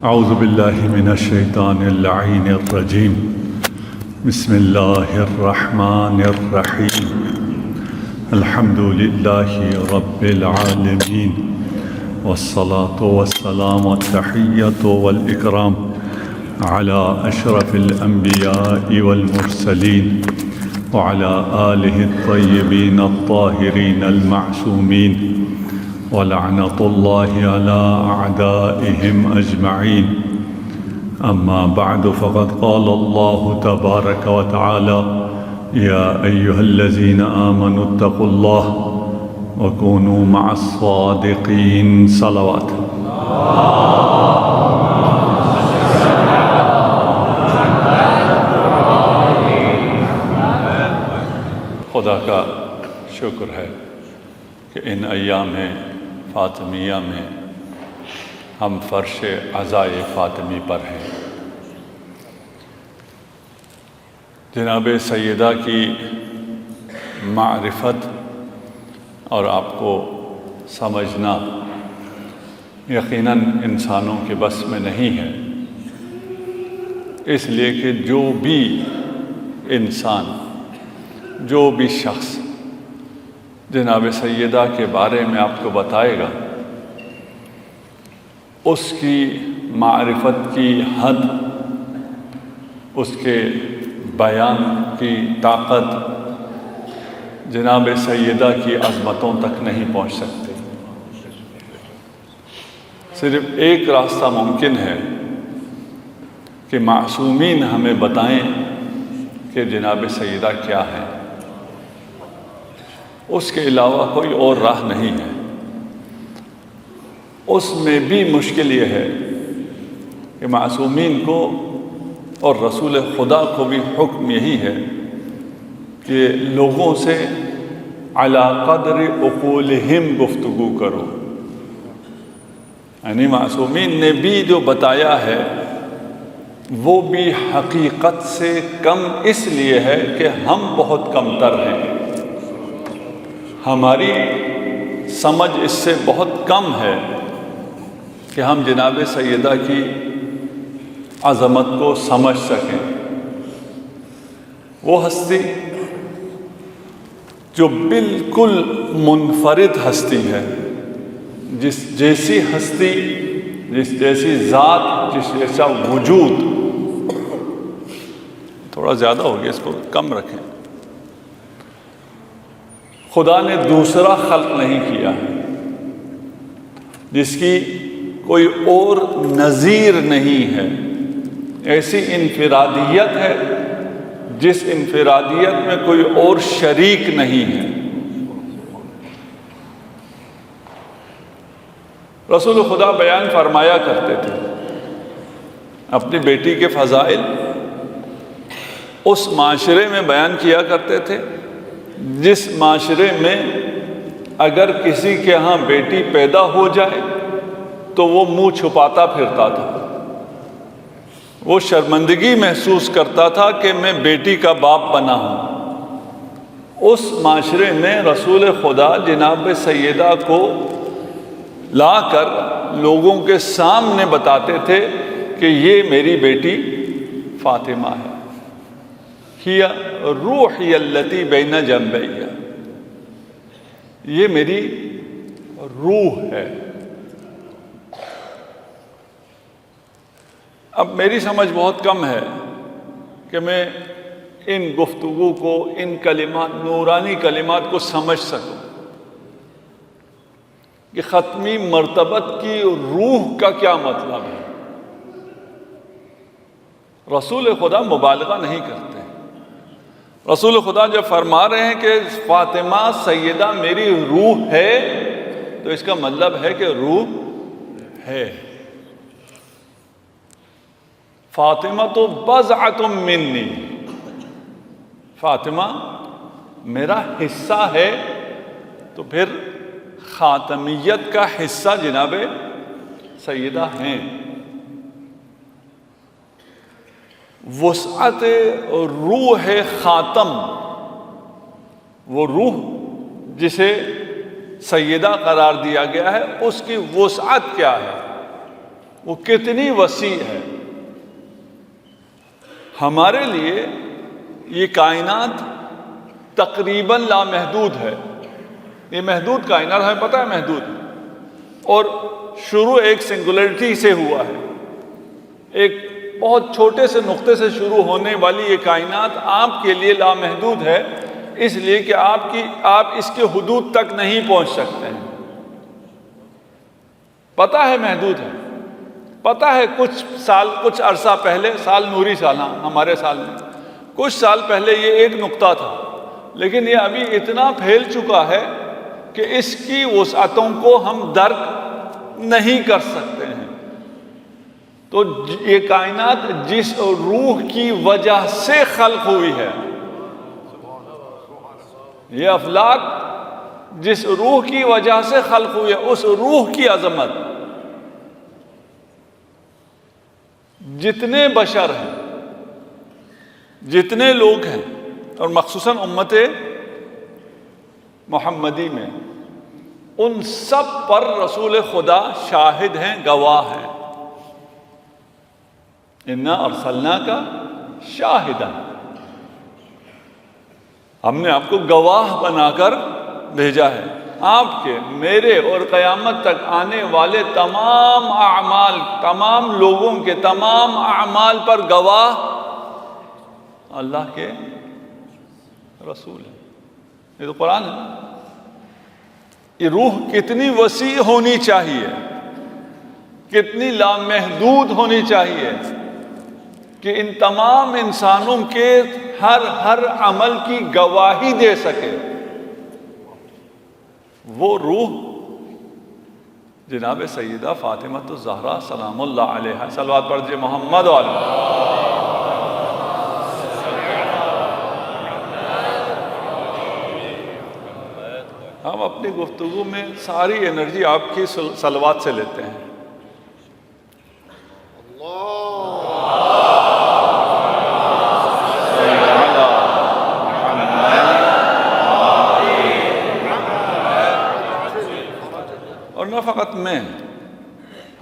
اعوذ باللہ من الشیطان اللعین الرجیم بسم اللہ الرحمن الرحیم الحمد للہ رب العالمین والصلاة والسلام والتحیۃ والاکرام علی اشرف الانبیاء والمرسلین وعلی آلہ الطیبین الطاہرین المعصومین ولعنة الله على أعدائهم أجمعين أما بعد فقد قال الله تبارك وتعالى يا أيها الذين آمنوا اتقوا الله وكونوا مع الصادقين صلوات خدا کا شکر ہے کہ ان ایام فاطمیہ میں ہم فرش عزائے فاطمی پر ہیں۔ جناب سیدہ کی معرفت اور آپ کو سمجھنا یقیناً انسانوں کے بس میں نہیں ہے، اس لیے کہ جو بھی انسان، جو بھی شخص جناب سیدہ کے بارے میں آپ کو بتائے گا، اس کی معرفت کی حد، اس کے بیان کی طاقت جناب سیدہ کی عظمتوں تک نہیں پہنچ سکتے۔ صرف ایک راستہ ممکن ہے کہ معصومین ہمیں بتائیں کہ جناب سیدہ کیا ہے، اس کے علاوہ کوئی اور راہ نہیں ہے۔ اس میں بھی مشکل یہ ہے کہ معصومین کو اور رسول خدا کو بھی حکم یہی ہے کہ لوگوں سے علی قدر عقولہم گفتگو کرو، یعنی معصومین نے بھی جو بتایا ہے وہ بھی حقیقت سے کم اس لیے ہے کہ ہم بہت کم تر ہیں، ہماری سمجھ اس سے بہت کم ہے کہ ہم جناب سیدہ کی عظمت کو سمجھ سکیں۔ وہ ہستی جو بالکل منفرد ہستی ہے، جس جیسی ہستی، جس جیسی ذات، جس جیسا وجود، تھوڑا زیادہ ہو گیا، اس کو کم رکھیں، خدا نے دوسرا خلق نہیں کیا جس کی کوئی اور نظیر نہیں ہے۔ ایسی انفرادیت ہے جس انفرادیت میں کوئی اور شریک نہیں ہے۔ رسول خدا بیان فرمایا کرتے تھے اپنی بیٹی کے فضائل، اس معاشرے میں بیان کیا کرتے تھے جس معاشرے میں اگر کسی کے ہاں بیٹی پیدا ہو جائے تو وہ منہ چھپاتا پھرتا تھا، وہ شرمندگی محسوس کرتا تھا کہ میں بیٹی کا باپ بنا ہوں۔ اس معاشرے میں رسول خدا جناب سیدہ کو لا کر لوگوں کے سامنے بتاتے تھے کہ یہ میری بیٹی فاطمہ ہے، ہی روحی التی بین جنبی، یہ میری روح ہے۔ اب میری سمجھ بہت کم ہے کہ میں ان گفتگو کو، ان کلمات، نورانی کلمات کو سمجھ سکوں کہ ختمی مرتبت کی روح کا کیا مطلب ہے۔ رسول خدا مبالغہ نہیں کرتے۔ رسول خدا جب فرما رہے ہیں کہ فاطمہ سیدہ میری روح ہے، تو اس کا مطلب ہے کہ روح ہے۔ فاطمہ تو بضعۃ منی، فاطمہ میرا حصہ ہے، تو پھر خاتمیت کا حصہ جناب سیدہ ہیں۔ وسعت روح خاتم، وہ روح جسے سیدہ قرار دیا گیا ہے، اس کی وسعت کیا ہے؟ وہ کتنی وسیع ہے. ہمارے لیے یہ کائنات تقریباً لامحدود ہے. یہ محدود کائنات ہمیں پتہ ہے محدود ہے، اور شروع ایک سنگولیرٹی سے ہوا ہے. ایک بہت چھوٹے سے نقطے سے شروع ہونے والی یہ کائنات آپ کے لیے لامحدود ہے، اس لیے کہ آپ اس کے حدود تک نہیں پہنچ سکتے ہیں. پتہ ہے محدود ہے، پتہ ہے کچھ عرصہ پہلے، سال نوری سال، ہمارے سال میں کچھ سال پہلے یہ ایک نقطہ تھا، لیکن یہ ابھی اتنا پھیل چکا ہے کہ اس کی وسعتوں کو ہم درک نہیں کر سکتے ہیں. تو یہ کائنات جس روح کی وجہ سے خلق ہوئی ہے، یہ افلاک جس روح کی وجہ سے خلق ہوئی ہے، اس روح کی عظمت، جتنے بشر ہیں، جتنے لوگ ہیں، اور مخصوصاً امت محمدی میں، ان سب پر رسول خدا شاہد ہیں، گواہ ہیں. انا ارسلناک شاہدا، ہم نے آپ کو گواہ بنا کر بھیجا ہے. آپ کے، میرے اور قیامت تک آنے والے تمام اعمال، تمام لوگوں کے تمام اعمال پر گواہ اللہ کے رسول ہیں. یہ تو قرآن ہے. یہ روح کتنی وسیع ہونی چاہیے، کتنی لامحدود ہونی چاہیے کہ ان تمام انسانوں کے ہر عمل کی گواہی دے سکے. وہ روح جناب سیدہ فاطمہ الزہرا سلام اللہ علیہا، صلوات پڑھ دیجیے محمد علیہ. ہم اپنی گفتگو میں ساری انرجی آپ کی صلوات سے لیتے ہیں. اور نہ فقط میں،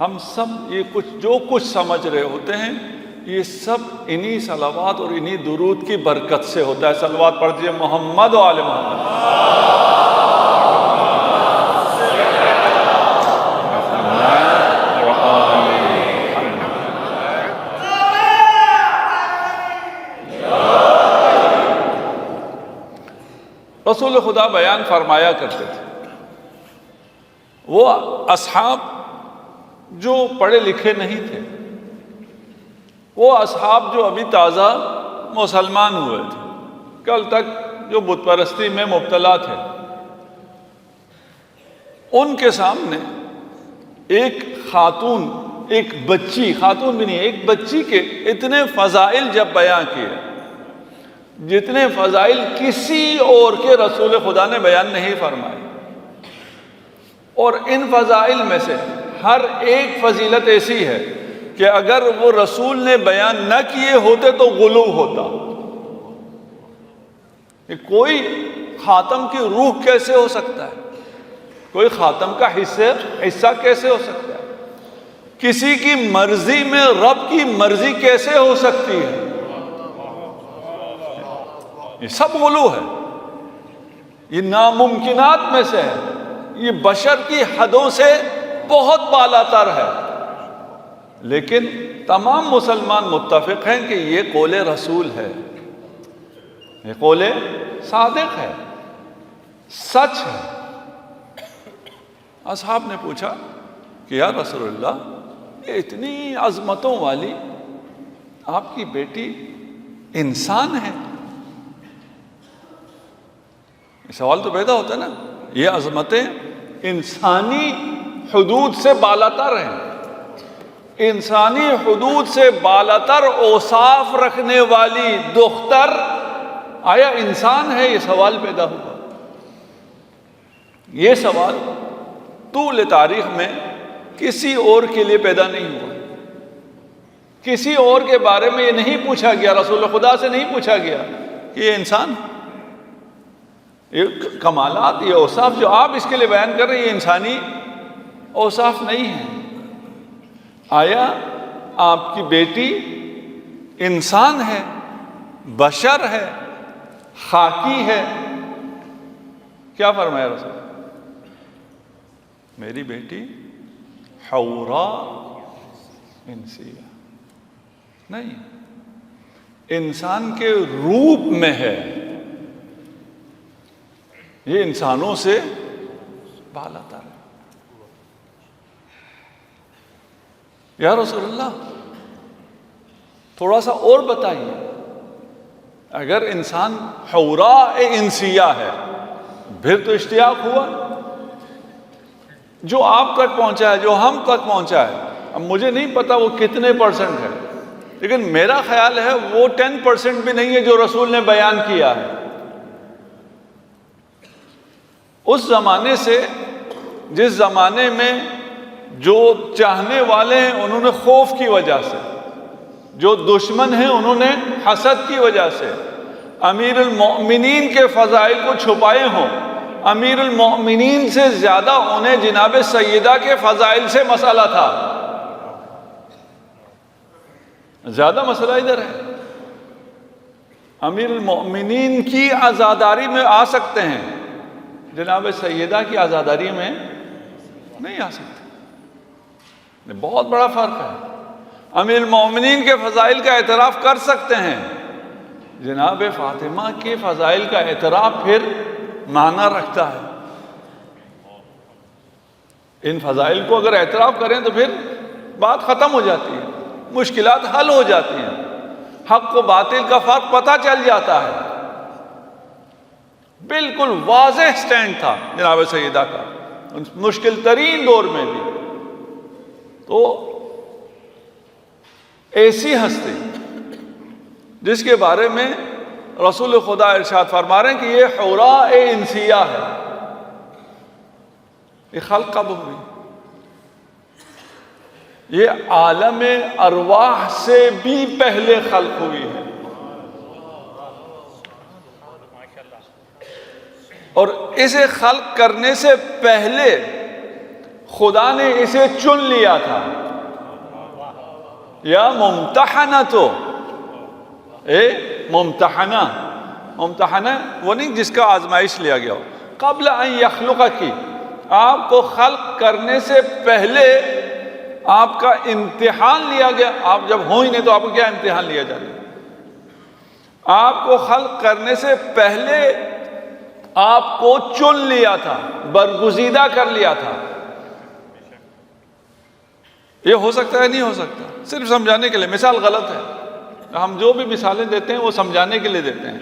ہم سب یہ جو کچھ سمجھ رہے ہوتے ہیں، یہ سب انہی صلوات اور انہی درود کی برکت سے ہوتا ہے. صلوات پڑھ دیجیے محمد و آل محمد. رسول خدا بیان فرمایا کرتے تھے، وہ اصحاب جو پڑھے لکھے نہیں تھے، وہ اصحاب جو ابھی تازہ مسلمان ہوئے تھے، کل تک جو بت پرستی میں مبتلا تھے، ان کے سامنے ایک خاتون، ایک بچی، خاتون بھی نہیں، ایک بچی کے اتنے فضائل جب بیان کیے جتنے فضائل کسی اور کے رسول خدا نے بیان نہیں فرمائے. اور ان فضائل میں سے ہر ایک فضیلت ایسی ہے کہ اگر وہ رسول نے بیان نہ کیے ہوتے تو غلو ہوتا. کوئی خاتم کی روح کیسے ہو سکتا ہے؟ کوئی خاتم کا حصہ کیسے ہو سکتا ہے؟ کسی کی مرضی میں رب کی مرضی کیسے ہو سکتی ہے؟ یہ سب غلو ہے، یہ ناممکنات میں سے ہے، یہ بشر کی حدوں سے بہت بالا تر ہے. لیکن تمام مسلمان متفق ہیں کہ یہ قول رسول ہے، یہ قول صادق ہے، سچ ہے. اصحاب نے پوچھا کہ یا رسول اللہ، یہ اتنی عظمتوں والی آپ کی بیٹی انسان ہے؟ سوال تو پیدا ہوتا ہے نا. یہ عظمتیں انسانی حدود سے بالاتر ہیں، انسانی حدود سے بالاتر اوصاف رکھنے والی دختر آیا انسان ہے؟ یہ سوال پیدا ہوا. یہ سوال طول تاریخ میں کسی اور کے لیے پیدا نہیں ہوا. کسی اور کے بارے میں یہ نہیں پوچھا گیا، رسول خدا سے نہیں پوچھا گیا کہ یہ انسان، یہ کمالات، یہ اوصاف جو آپ اس کے لیے بیان کر رہے ہیں، یہ انسانی اوصاف نہیں ہیں. آیا آپ کی بیٹی انسان ہے، بشر ہے، خاکی ہے؟ کیا فرمایا رسول؟ میری بیٹی حورا انسیہ نہیں، انسان کے روپ میں ہے، یہ انسانوں سے بالا تر ہے۔ یا رسول اللہ تھوڑا سا اور بتائیے، اگر انسان حورا انسیہ ہے پھر تو اشتیاق ہوا، جو آپ تک پہنچا ہے، جو ہم تک پہنچا ہے، اب مجھے نہیں پتا وہ کتنے پرسنٹ ہے، لیکن میرا خیال ہے وہ 10% بھی نہیں ہے جو رسول نے بیان کیا ہے۔ اس زمانے سے، جس زمانے میں جو چاہنے والے ہیں انہوں نے خوف کی وجہ سے، جو دشمن ہیں انہوں نے حسد کی وجہ سے امیر المؤمنین کے فضائل کو چھپائے ہوں، امیر المؤمنین سے زیادہ انہیں جناب سیدہ کے فضائل سے مسئلہ تھا۔ زیادہ مسئلہ ادھر ہے، امیر المؤمنین کی عزاداری میں آ سکتے ہیں، جناب سیدہ کی عزاداری میں نہیں آ سکتے، بہت بڑا فرق ہے۔ امیر المؤمنین کے فضائل کا اعتراف کر سکتے ہیں، جناب فاطمہ کے فضائل کا اعتراف پھر معنی رکھتا ہے۔ ان فضائل کو اگر اعتراف کریں تو پھر بات ختم ہو جاتی ہے، مشکلات حل ہو جاتی ہیں، حق و باطل کا فرق پتہ چل جاتا ہے۔ بالکل واضح سٹینڈ تھا جناب سیدہ کا مشکل ترین دور میں بھی۔ تو ایسی ہستی جس کے بارے میں رسول خدا ارشاد فرما رہے ہیں کہ یہ حورا انسیہ ہے، یہ خلق کب ہوئی؟ یہ عالم ارواح سے بھی پہلے خلق ہوئی ہے، اور اسے خلق کرنے سے پہلے خدا نے اسے چن لیا تھا۔ یا ممتحنہ، تو ممتحنہ، ممتحنہ وہ نہیں جس کا آزمائش لیا گیا ہو، قبل ان یخلق کی، آپ کو خلق کرنے سے پہلے آپ کا امتحان لیا گیا۔ آپ جب ہوں ہی نہیں تو آپ کو کیا امتحان لیا جائے؟ آپ کو خلق کرنے سے پہلے آپ کو چن لیا تھا، برگزیدہ کر لیا تھا۔ یہ ہو سکتا ہے نہیں ہو سکتا؟ صرف سمجھانے کے لیے، مثال غلط ہے، ہم جو بھی مثالیں دیتے ہیں وہ سمجھانے کے لیے دیتے ہیں،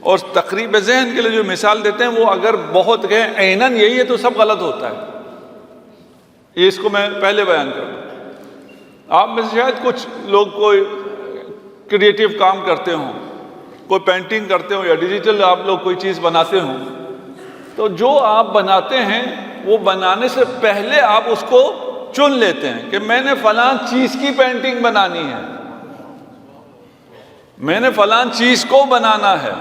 اور تقریب ذہن کے لیے جو مثال دیتے ہیں وہ اگر بہت کہیں عیناً یہی ہے تو سب غلط ہوتا ہے۔ یہ اس کو میں پہلے بیان کر دوں۔ آپ میں سے شاید کچھ لوگ کوئی کریٹیو کام کرتے ہوں، کوئی پینٹنگ کرتے ہوں یا ڈیجیٹل آپ لوگ کوئی چیز بناتے ہوں، تو جو آپ بناتے ہیں وہ بنانے سے پہلے آپ اس کو چن لیتے ہیں کہ میں نے فلاں چیز کی پینٹنگ بنانی ہے، میں نے فلاں چیز کو بنانا ہے۔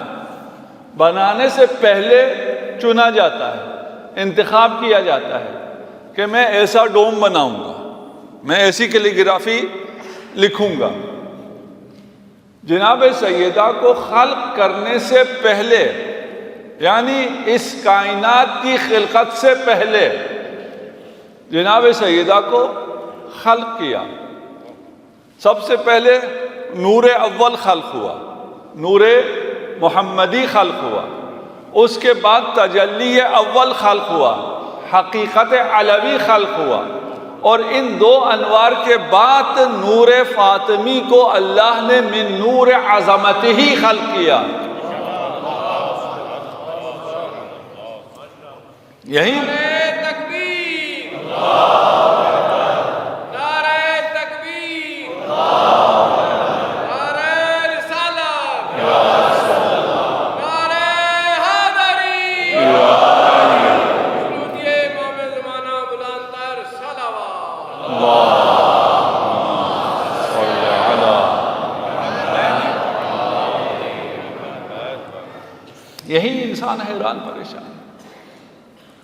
بنانے سے پہلے چنا جاتا ہے، انتخاب کیا جاتا ہے کہ میں ایسا ڈوم بناؤں گا، میں ایسی کیلیگرافی لکھوں گا۔ جناب سیدہ کو خلق کرنے سے پہلے، یعنی اس کائنات کی خلقت سے پہلے جناب سیدہ کو خلق کیا۔ سب سے پہلے نور اول خلق ہوا، نور محمدی خلق ہوا، اس کے بعد تجلی اول خلق ہوا، حقیقت علوی خلق ہوا، اور ان دو انوار کے بعد نور فاطمی کو اللہ نے من نور عظمت ہی خلق کیا۔ یہی یہی انسان حیران پریشان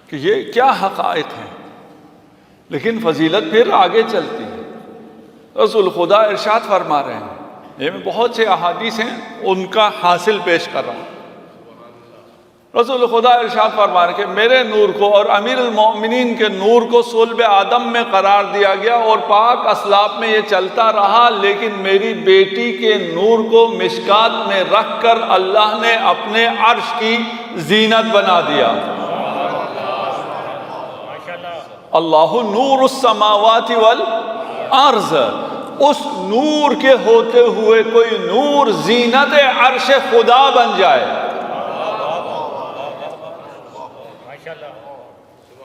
کہ یہ کیا حقائق ہیں، لیکن فضیلت پھر آگے چلتی ہے۔ رسول خدا ارشاد فرما رہے ہیں، یہ میں بہت سے احادیث ہیں ان کا حاصل پیش کر رہا ہوں۔ رسول خدا ارشاد فرما رہے ہیں کہ میرے نور کو اور امیر المومنین کے نور کو صلب آدم میں قرار دیا گیا اور پاک اسلاف میں یہ چلتا رہا، لیکن میری بیٹی کے نور کو مشکات میں رکھ کر اللہ نے اپنے عرش کی زینت بنا دیا۔ اللہ نور السماوات والارض، اس نور کے ہوتے ہوئے کوئی نور زینت عرش خدا بن جائے۔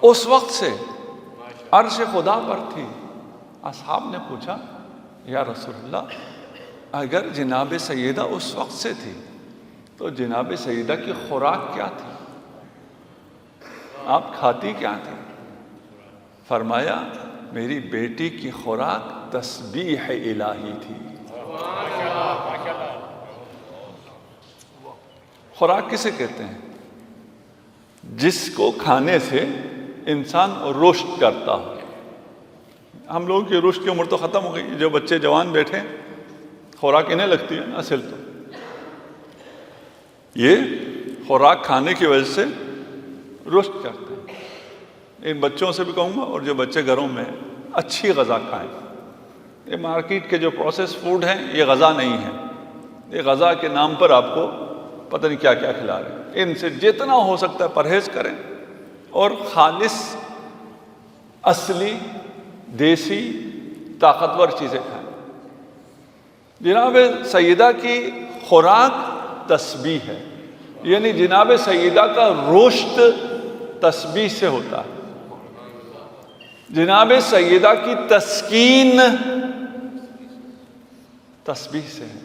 اس وقت سے عرش خدا پر تھی۔ اصحاب نے پوچھا یا رسول اللہ، اگر جناب سیدہ اس وقت سے تھی تو جناب سیدہ کی خوراک کیا تھی؟ آپ کھاتی کیا تھی؟ فرمایا میری بیٹی کی خوراک تسبیح الہی تھی۔ خوراک کسے کہتے ہیں؟ جس کو کھانے سے انسان رشد کرتا ہو۔ ہم لوگوں کی رشد کی عمر تو ختم ہو گئی، جو بچے جوان بیٹھے خوراک انہیں لگتی ہے اصل تو یہ خوراک کھانے کی وجہ سے رشد کرتے ہیں۔ ان بچوں سے بھی کہوں گا، اور جو بچے گھروں میں اچھی غذا کھائیں۔ یہ مارکیٹ کے جو پروسیس فوڈ ہیں یہ غذا نہیں ہے، یہ غذا کے نام پر آپ کو پتہ نہیں کیا کیا کھلا رہے ہیں۔ ان سے جتنا ہو سکتا ہے پرہیز کریں اور خالص اصلی دیسی طاقتور چیزیں کھائیں۔ جناب سیدہ کی خوراک تسبیح ہے، یعنی جناب سیدہ کا رشد تسبیح سے ہوتا ہے۔ جناب سیدہ کی تسکین تسبیح سے ہے۔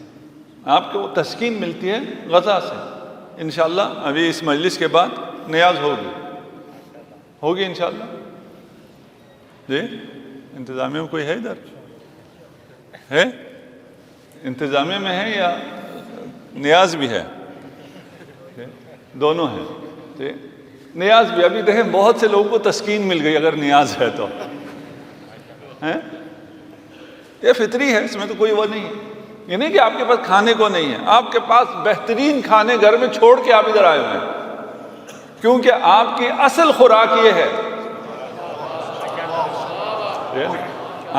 آپ کو وہ تسکین ملتی ہے غذا سے۔ انشاءاللہ ابھی اس مجلس کے بعد نیاز ہوگی انشاءاللہ۔ جی انتظامیہ میں کوئی ہے ادھر؟ ہے انتظامیہ میں ہے یا نیاز بھی ہے؟ دونوں ہیں جی، نیاز بھی۔ ابھی دیکھیں بہت سے لوگوں کو تسکین مل گئی اگر نیاز ہے تو، یہ فطری ہے، اس میں تو کوئی وہ نہیں ہے۔ یہ نہیں کہ آپ کے پاس کھانے کو نہیں ہے، آپ کے پاس بہترین کھانے گھر میں چھوڑ کے آپ ادھر آئے ہوئے ہیں، کیونکہ آپ کی اصل خوراک یہ ہے۔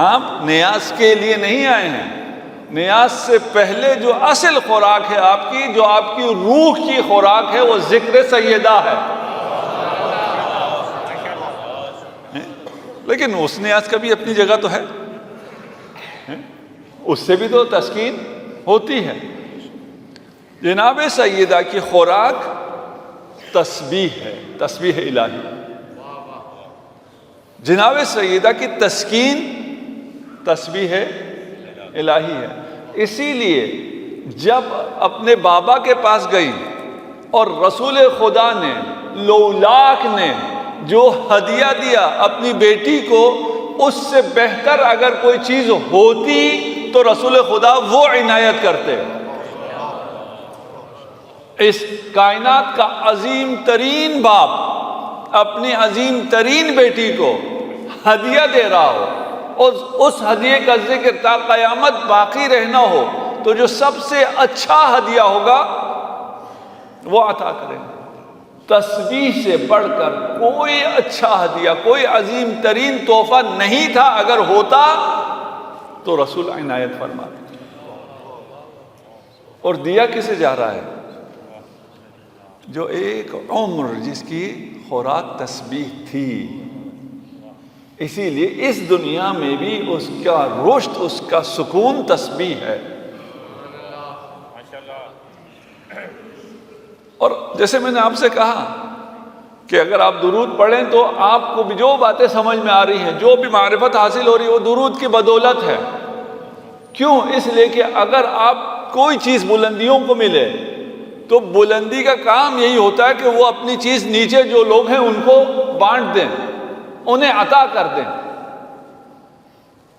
آپ نیاز کے لیے نہیں آئے ہیں، نیاز سے پہلے جو اصل خوراک ہے آپ کی، جو آپ کی روح کی خوراک ہے، وہ ذکر سیدہ ہے۔ لیکن اس نیاز کا بھی اپنی جگہ تو ہے، اس سے بھی تو تسکین ہوتی ہے۔ جناب سیدہ کی خوراک تسبیح ہے، تسبیح الہی۔ جناب سیدہ کی تسکین تسبیح الہی ہے۔ اسی لیے جب اپنے بابا کے پاس گئی اور رسول خدا نے لولاک نے جو ہدیہ دیا اپنی بیٹی کو، اس سے بہتر اگر کوئی چیز ہوتی تو رسول خدا وہ عنایت کرتے۔ اس کائنات کا عظیم ترین باپ اپنی عظیم ترین بیٹی کو ہدیہ دے رہا ہو، اس ہدیے کا ذکر تا قیامت باقی رہنا ہو، تو جو سب سے اچھا ہدیہ ہوگا وہ عطا کریں۔ تسبیح سے بڑھ کر کوئی اچھا ہدیہ، کوئی عظیم ترین تحفہ نہیں تھا، اگر ہوتا تو رسول عنایت فرماتے۔ اور دیا کسے جا رہا ہے؟ جو ایک عمر جس کی خوراک تسبیح تھی۔ اسی لیے اس دنیا میں بھی اس کا رشد، اس کا سکون تسبیح ہے۔ اور جیسے میں نے آپ سے کہا کہ اگر آپ درود پڑھیں تو آپ کو بھی جو باتیں سمجھ میں آ رہی ہیں، جو بھی معرفت حاصل ہو رہی ہے، وہ درود کی بدولت ہے۔ کیوں؟ اس لیے کہ اگر آپ کوئی چیز بلندیوں کو ملے تو بلندی کا کام یہی ہوتا ہے کہ وہ اپنی چیز نیچے جو لوگ ہیں ان کو بانٹ دیں، انہیں عطا کر دیں۔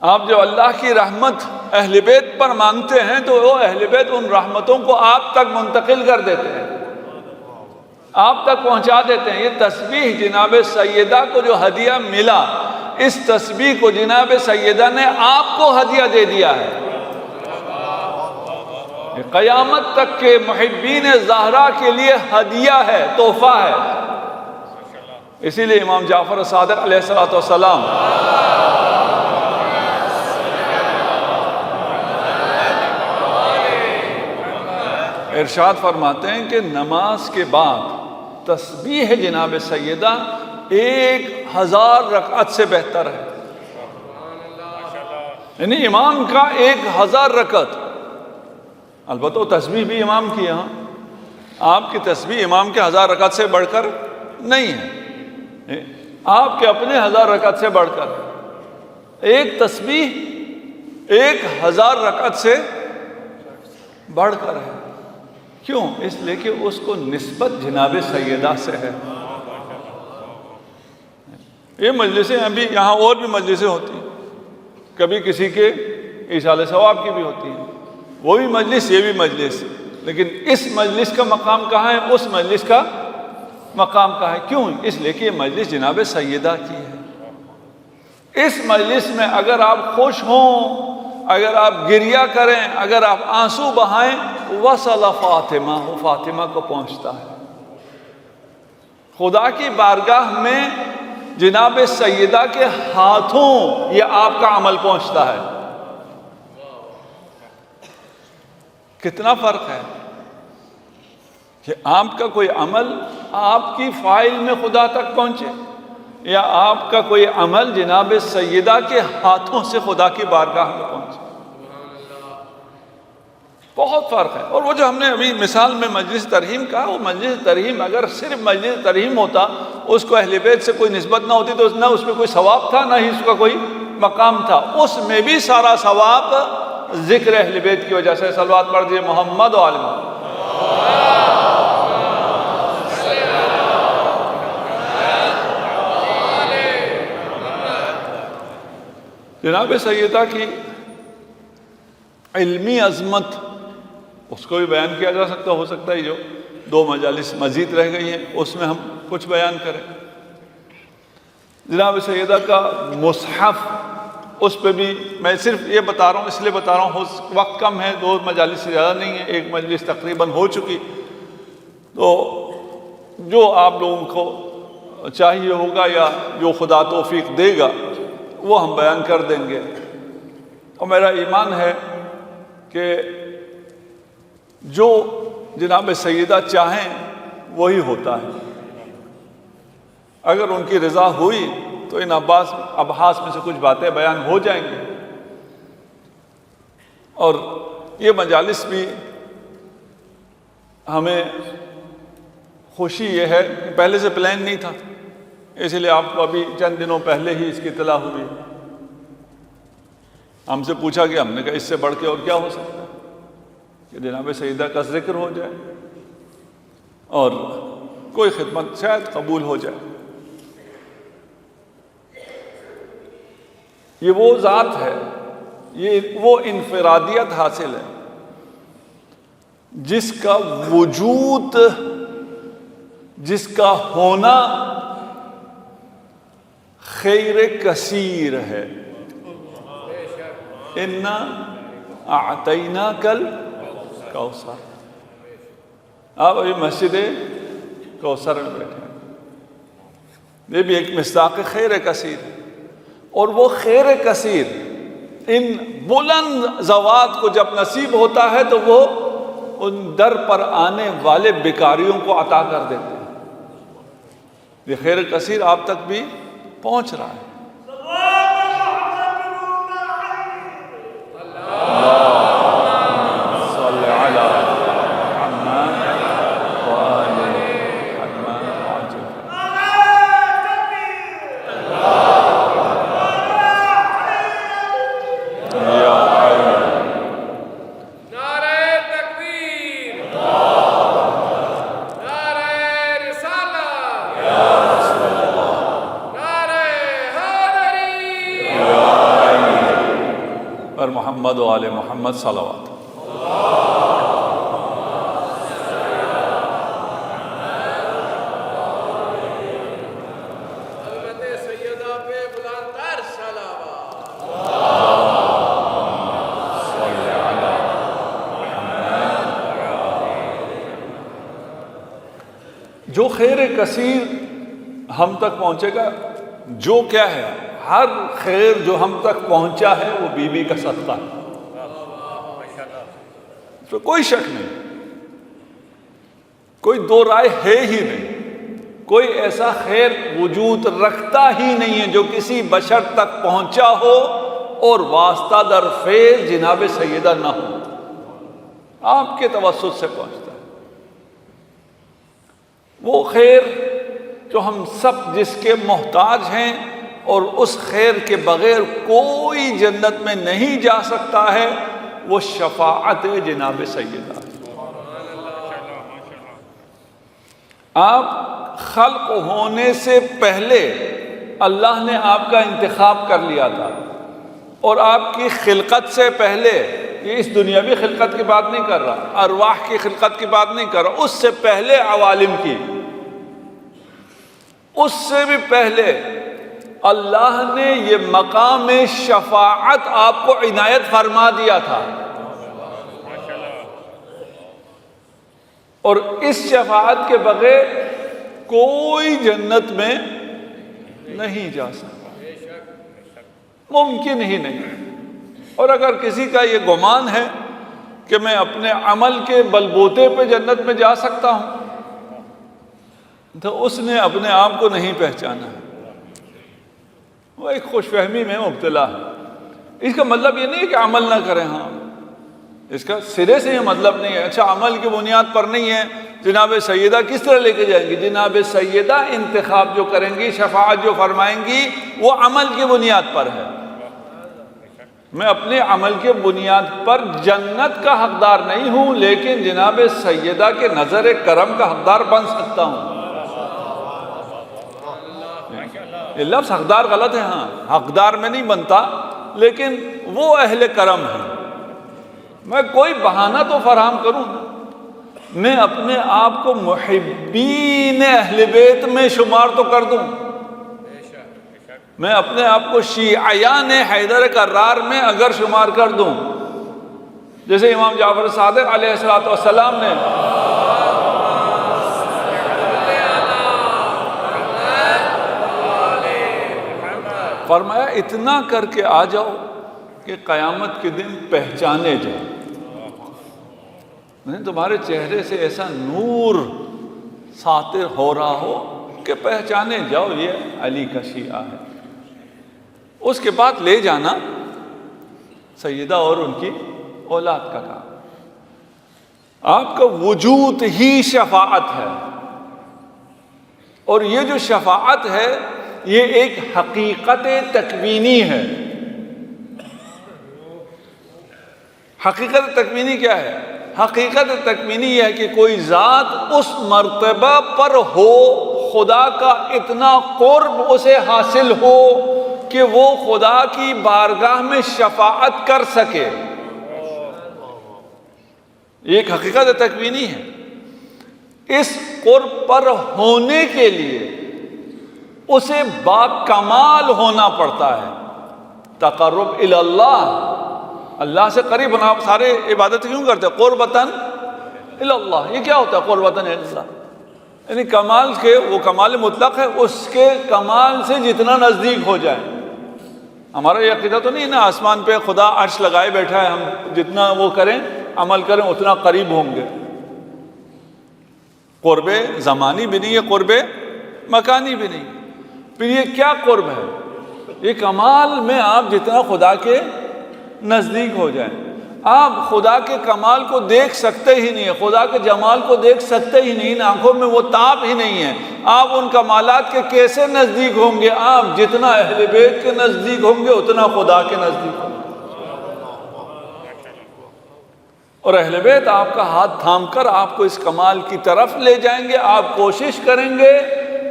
آپ جو اللہ کی رحمت اہل بیت پر مانگتے ہیں تو وہ اہل بیت ان رحمتوں کو آپ تک منتقل کر دیتے ہیں، آپ تک پہنچا دیتے ہیں۔ یہ تسبیح جناب سیدہ کو جو ہدیہ ملا، اس تسبیح کو جناب سیدہ نے آپ کو ہدیہ دے دیا ہے۔ قیامت تک کے محبین زہرا کے لیے ہدیہ ہے، تحفہ ہے۔ اسی لیے امام جعفر صادق علیہ السلام ارشاد فرماتے ہیں کہ نماز کے بعد تسبیح جناب سیدہ 1000 رکعت سے بہتر ہے۔ یعنی امام کا 1000 رکعت، البتہ تسبیح بھی امام کی، ہاں آپ کی تسبیح امام کے 1000 رکعت سے بڑھ کر نہیں ہے، آپ کے اپنے 1000 رکعت سے بڑھ کر۔ ایک تسبیح 1000 رکعت سے بڑھ کر ہے۔ کیوں؟ اس لیے کہ اس کو نسبت جناب سیدہ سے ہے۔ یہ مجلسیں ابھی یہاں اور بھی مجلسیں ہوتی ہیں، کبھی کسی کے ایصال ثواب کی بھی ہوتی ہیں، وہ بھی مجلس یہ بھی مجلس، لیکن اس مجلس کا مقام کہاں ہے، اس مجلس کا مقام کہاں ہے؟ کیوں؟ اس لیے کہ یہ مجلس جناب سیدہ کی ہے۔ اس مجلس میں اگر آپ خوش ہوں، اگر آپ گریہ کریں، اگر آپ آنسو بہائیں، وصل فاطمہ، وہ فاطمہ کو پہنچتا ہے۔ خدا کی بارگاہ میں جناب سیدہ کے ہاتھوں یہ آپ کا عمل پہنچتا ہے۔ کتنا فرق ہے کہ آپ کا کوئی عمل آپ کی فائل میں خدا تک پہنچے، یا آپ کا کوئی عمل جناب سیدہ کے ہاتھوں سے خدا کی بارگاہ میں پہنچے۔ بہت فرق ہے۔ اور وہ جو ہم نے ابھی مثال میں مجلس ترحیم کہا، وہ مجلس ترحیم اگر صرف مجلس ترحیم ہوتا، اس کو اہل بیت سے کوئی نسبت نہ ہوتی، تو نہ اس میں کوئی ثواب تھا، نہ ہی اس کا کوئی مقام تھا۔ اس میں بھی سارا ثواب ذکر اہل بیت کی وجہ سے۔ صلوات پڑھ دیجیے محمد و آل محمد۔ جناب سیدہ کی علمی عظمت، اس کو بھی بیان کیا جا سکتا، ہو سکتا ہے جو 2 مجالس مزید رہ گئی ہیں اس میں ہم کچھ بیان کریں۔ جناب سیدہ کا مصحف، اس پہ بھی میں صرف یہ بتا رہا ہوں، اس لیے بتا رہا ہوں وقت کم ہے، 2 مجالس سے زیادہ نہیں ہے، ایک مجلس تقریباً ہو چکی، تو جو آپ لوگوں کو چاہیے ہوگا یا جو خدا توفیق دے گا وہ ہم بیان کر دیں گے۔ اور میرا ایمان ہے کہ جو جناب سیدہ چاہیں وہی ہوتا ہے۔ اگر ان کی رضا ہوئی تو ان ابحاث میں سے کچھ باتیں بیان ہو جائیں گی۔ اور یہ مجالس بھی ہمیں خوشی یہ ہے کہ پہلے سے پلان نہیں تھا، اس لیے آپ کو ابھی چند دنوں پہلے ہی اس کی اطلاع ہوئی۔ ہم سے پوچھا گیا، ہم نے کہا اس سے بڑھ کے اور کیا ہو سکتا ہے کہ جناب سیدہ کا ذکر ہو جائے اور کوئی خدمت شاید قبول ہو جائے۔ یہ وہ ذات ہے، یہ وہ انفرادیت حاصل ہے جس کا وجود، جس کا ہونا خیر کثیر ہے۔ انا اعطیناک الکوثر۔ آپ ابھی مسجد کوثر میں بیٹھے ہیں، یہ بھی ایک مصداق خیر کثیر ہے۔ اور وہ خیر کثیر ان بلند زوات کو جب نصیب ہوتا ہے تو وہ ان در پر آنے والے بیکاریوں کو عطا کر دیتے ہیں۔ یہ خیر کثیر آپ تک بھی پہنچ رہا ہے۔ محمد و آل محمد صلوات۔ حضرت سیدہ پہ بلند جو خیر کثیر ہم تک پہنچے گا، جو کیا ہے، ہر خیر جو ہم تک پہنچا ہے وہ بی بی کا صدقہ ہے، تو کوئی شک نہیں، کوئی دو رائے ہے ہی نہیں، کوئی ایسا خیر وجود رکھتا ہی نہیں ہے جو کسی بشر تک پہنچا ہو اور واسطہ در فیض جناب سیدہ نہ ہو، آپ کے توسط سے پہنچتا ہے وہ خیر جو ہم سب جس کے محتاج ہیں، اور اس خیر کے بغیر کوئی جنت میں نہیں جا سکتا ہے، وہ شفاعت جناب سیدہ۔ آپ خلق ہونے سے پہلے اللہ نے آپ کا انتخاب کر لیا تھا، اور آپ کی خلقت سے پہلے، یہ اس دنیاوی خلقت کی بات نہیں کر رہا، ارواح کی خلقت کی بات نہیں کر رہا، اس سے پہلے عوالم کی، اس سے بھی پہلے اللہ نے یہ مقام شفاعت آپ کو عنایت فرما دیا تھا، اور اس شفاعت کے بغیر کوئی جنت میں نہیں جا سکتا، ممکن ہی نہیں۔ اور اگر کسی کا یہ گمان ہے کہ میں اپنے عمل کے بلبوتے پہ جنت میں جا سکتا ہوں، تو اس نے اپنے آپ کو نہیں پہچانا، وہ ایک خوش فہمی میں مبتلا ہے۔ اس کا مطلب یہ نہیں ہے کہ عمل نہ کریں، ہاں، اس کا سرے سے یہ مطلب نہیں ہے۔ اچھا، عمل کی بنیاد پر نہیں ہے، جناب سیدہ کس طرح لے کے جائیں گی؟ جناب سیدہ انتخاب جو کریں گی، شفاعت جو فرمائیں گی، وہ عمل کی بنیاد پر ہے۔ میں اپنے عمل کے بنیاد پر جنت کا حقدار نہیں ہوں، لیکن جناب سیدہ کے نظر کرم کا حقدار بن سکتا ہوں۔ یہ لفظ حقدار غلط ہے، ہاں، حقدار میں نہیں بنتا، لیکن وہ اہل کرم ہے۔ میں کوئی بہانہ تو فراہم کروں، میں اپنے آپ کو محبین اہل بیت میں شمار تو کر دوں، میں اپنے آپ کو شیعیان حیدر کرار میں اگر شمار کر دوں، جیسے امام جعفر صادق علیہ السلام نے فرمایا اتنا کر کے آ جاؤ کہ قیامت کے دن پہچانے جاؤ، تمہارے چہرے سے ایسا نور ساطر ہو رہا ہو کہ پہچانے جاؤ یہ علی کا شیعہ ہے۔ اس کے بعد لے جانا سیدہ اور ان کی اولاد کا کام۔ آپ کا وجود ہی شفاعت ہے، اور یہ جو شفاعت ہے یہ ایک حقیقت تکوینی ہے۔ حقیقت تکوینی کیا ہے؟ حقیقت تکوینی یہ ہے کہ کوئی ذات اس مرتبہ پر ہو، خدا کا اتنا قرب اسے حاصل ہو کہ وہ خدا کی بارگاہ میں شفاعت کر سکے، یہ ایک حقیقت تکوینی ہے۔ اس قرب پر ہونے کے لیے اسے با کمال ہونا پڑتا ہے۔ تقرب الی اللہ، اللہ سے قریب ہونا۔ آپ سارے عبادت کیوں کرتے ہیں؟ قربتاً الی اللہ۔ یہ کیا ہوتا ہے قربتاً الی اللہ؟ یعنی کمال کے، وہ کمال مطلق ہے، اس کے کمال سے جتنا نزدیک ہو جائے۔ ہمارا یہ عقیدہ تو نہیں نا آسمان پہ خدا عرش لگائے بیٹھا ہے، ہم جتنا وہ کریں، عمل کریں، اتنا قریب ہوں گے۔ قرب زمانی بھی نہیں ہے، قرب مکانی بھی نہیں۔ پھر یہ کیا قرب ہے؟ یہ کمال میں آپ جتنا خدا کے نزدیک ہو جائیں۔ آپ خدا کے کمال کو دیکھ سکتے ہی نہیں ہیں، خدا کے جمال کو دیکھ سکتے ہی نہیں، آنکھوں میں وہ تاب ہی نہیں ہے۔ آپ ان کمالات کے کیسے نزدیک ہوں گے؟ آپ جتنا اہل بیت کے نزدیک ہوں گے اتنا خدا کے نزدیک ہوں گے۔ اور اہل بیت آپ کا ہاتھ تھام کر آپ کو اس کمال کی طرف لے جائیں گے، آپ کوشش کریں گے،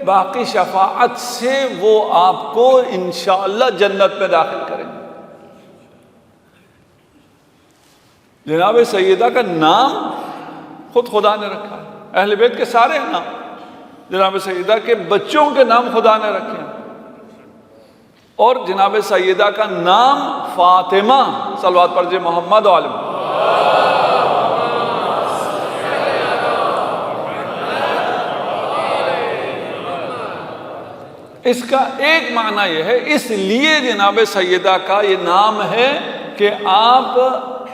باقی شفاعت سے وہ آپ کو انشاءاللہ جنت میں داخل کریں گے۔ جناب سیدہ کا نام خود خدا نے رکھا ہے، اہل بیت کے سارے نام، جناب سیدہ کے بچوں کے نام خدا نے رکھے ہیں، اور جناب سیدہ کا نام فاطمہ، صلوات پڑھیے محمد و علیہ۔ اس کا ایک معنی یہ ہے، اس لیے جناب سیدہ کا یہ نام ہے کہ آپ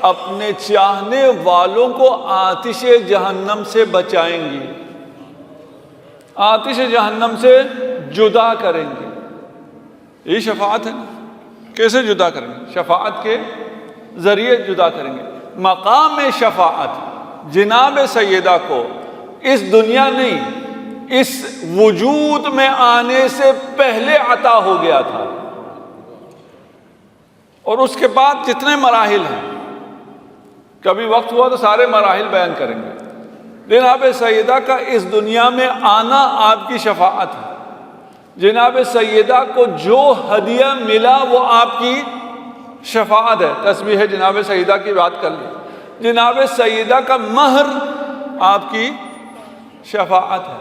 اپنے چاہنے والوں کو آتش جہنم سے بچائیں گی، آتش جہنم سے جدا کریں گے۔ یہ شفاعت ہے نا، کیسے جدا کریں گے؟ شفاعت کے ذریعے جدا کریں گے۔ مقام شفاعت جناب سیدہ کو اس دنیا نہیں، اس وجود میں آنے سے پہلے عطا ہو گیا تھا، اور اس کے بعد جتنے مراحل ہیں، کبھی وقت ہوا تو سارے مراحل بیان کریں گے۔ جناب سیدہ کا اس دنیا میں آنا آپ کی شفاعت ہے، جناب سیدہ کو جو ہدیہ ملا وہ آپ کی شفاعت ہے۔ تسبیح جناب سیدہ کی بات کر لی، جناب سیدہ کا مہر آپ کی شفاعت ہے۔